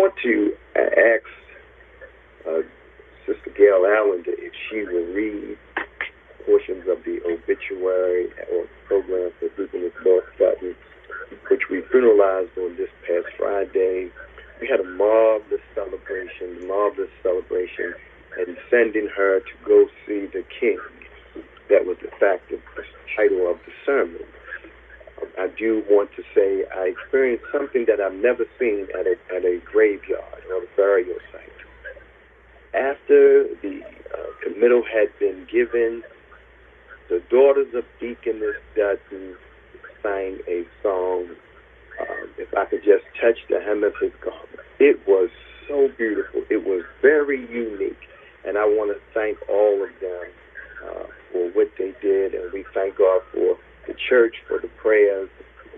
want to ask Sister Gail Allen if she will read portions of the obituary or program for Deaconess Dutton, which we funeralized on this past Friday. We had a marvelous celebration, and sending her to go see the King. That was, in fact, the title of the sermon. I do want to say I experienced something that I've never seen at a graveyard or a burial site. After the committal had been given, the daughters of Deaconess Dutton sang a song, If I Could Just Touch the Hem of His Garment. It was so beautiful. It was very unique. And I want to thank all of them for what they did. And we thank God for the church, for the prayers,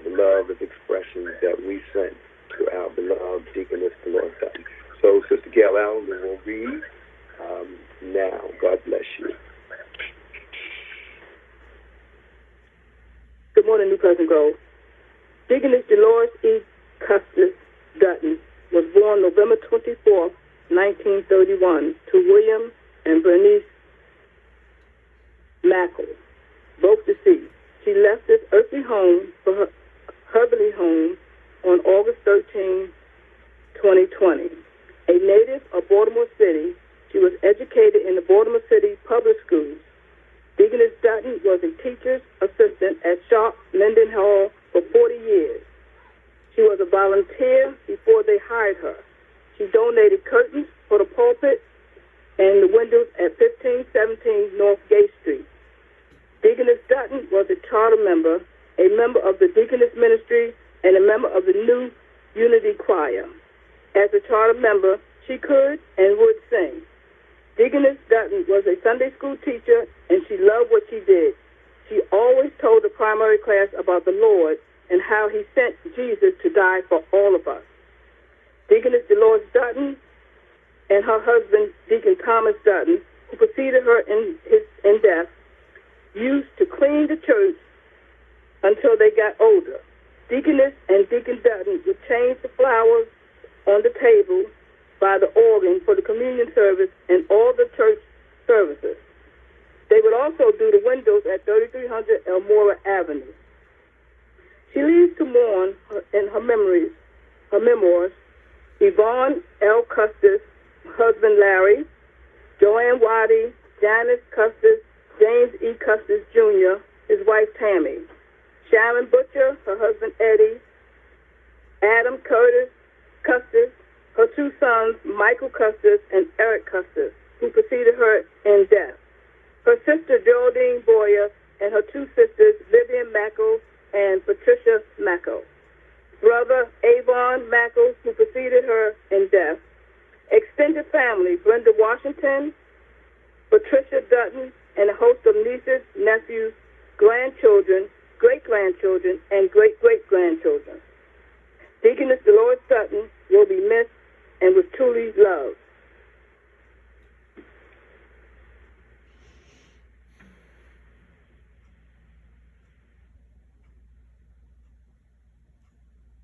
the love and expressions that we sent to our beloved Deaconess Delores Dutton. So, Sister Gail Allen will read now. God bless you. Good morning, New Pleasant Grove. Deaconess Delores E. Custis Dutton was born November 24, 1931, to William and Bernice Mackle, both deceased. She left this earthly home for her heavenly home on August 13, 2020. A native of Baltimore City, she was educated in the Baltimore City public schools. Deaconess Dutton was a teacher's assistant at Sharp Linden Hall for 40 years. She was a volunteer before they hired her. She donated curtains for the pulpit and the windows at 1517 North Gate Street. Deaconess Dutton was a charter member, a member of the Deaconess Ministry, and a member of the New Unity Choir. As a charter member, she could and would sing. Deaconess Dutton was a Sunday school teacher, and she loved what she did. She always told the primary class about the Lord and how he sent Jesus to die for all of us. Deaconess Delores Dutton and her husband, Deacon Thomas Dutton, who preceded her in death, used to clean the church until they got older. Deaconess and Deacon Dutton would change the flowers on the table by the organ for the communion service and all the church services. They would also do the windows at 3300 Elmora Avenue. She leaves to mourn in her memoirs, Yvonne L. Custis, husband Larry, Joanne Waddy, Janice Custis, James E. Custis Jr., his wife Tammy, Sharon Butcher, her husband Eddie, Adam Curtis Custis, her two sons, Michael Custis and Eric Custis, who preceded her in death, her sister Geraldine Boyer, and her two sisters, Vivian Mackle and Patricia Mackle, brother Avon Mackle, who preceded her in death, extended family, Brenda Washington, Patricia Dutton, and a host of nieces, nephews, grandchildren, great-grandchildren, and great-great-grandchildren. Deaconess Delores Dutton will be missed and was truly loved.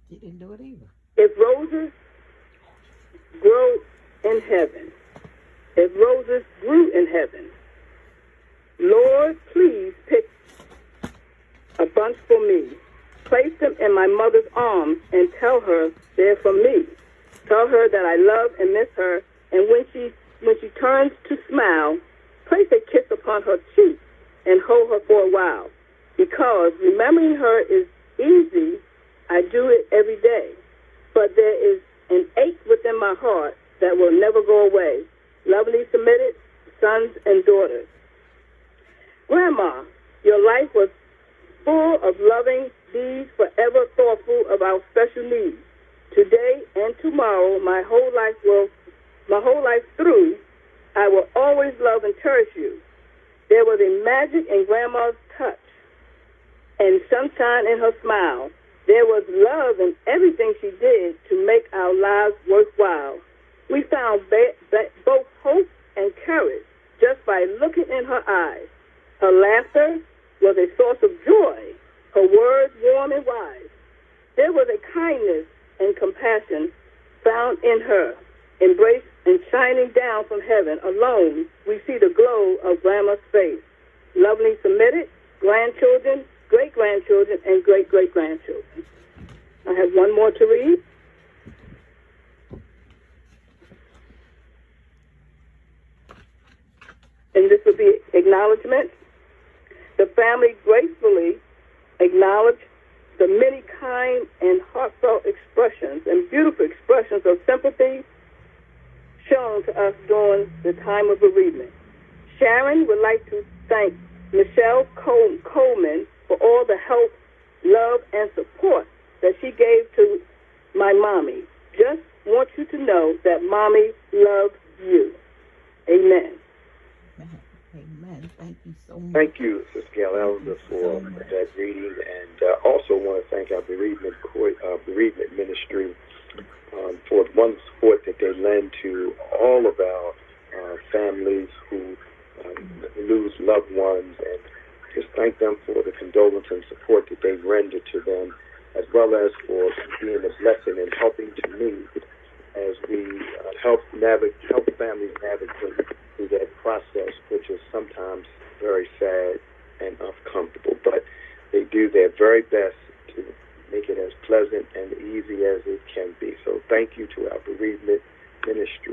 You didn't do it either. If roses grow in heaven, if roses grew in heaven, Lord, please pick a bunch for me. Place them in my mother's arms and tell her they're for me. Tell her that I love and miss her, and when she turns to smile, place a kiss upon her cheek and hold her for a while. Because remembering her is easy, I do it every day. But there is an ache within my heart that will never go away. Lovingly submitted, sons and daughters. Grandma, your life was full of loving deeds, forever thoughtful of our special needs. Today and tomorrow, my whole life through, I will always love and cherish you. There was a magic in Grandma's touch and sunshine in her smile. There was love in everything she did to make our lives worthwhile. We found both hope and courage just by looking in her eyes. Her laughter was a source of joy, her words warm and wise. There was a kindness and compassion found in her, embraced and shining down from heaven. Alone, we see the glow of Grandma's face. Lovingly submitted, grandchildren, great-grandchildren, and great-great-grandchildren. I have one more to read. And this will be acknowledgement. The family gracefully acknowledge the many kind and heartfelt expressions and beautiful expressions of sympathy shown to us during the time of bereavement. Sharon would like to thank Michelle Coleman for all the help, love, and support that she gave to my mommy. Just want you to know that mommy loves you. Amen. Amen. Thank you so much. Thank you, Sister Gail Elder, for that reading, and also want to thank our bereavement ministry for the wonderful support that they lend to all of our families who lose loved ones, and just thank them for the condolence and support that they render to them, as well as for being a blessing and helping to me as we help families navigate through that process, which is sometimes very sad and uncomfortable. But they do their very best to make it as pleasant and easy as it can be. So thank you to our bereavement ministry.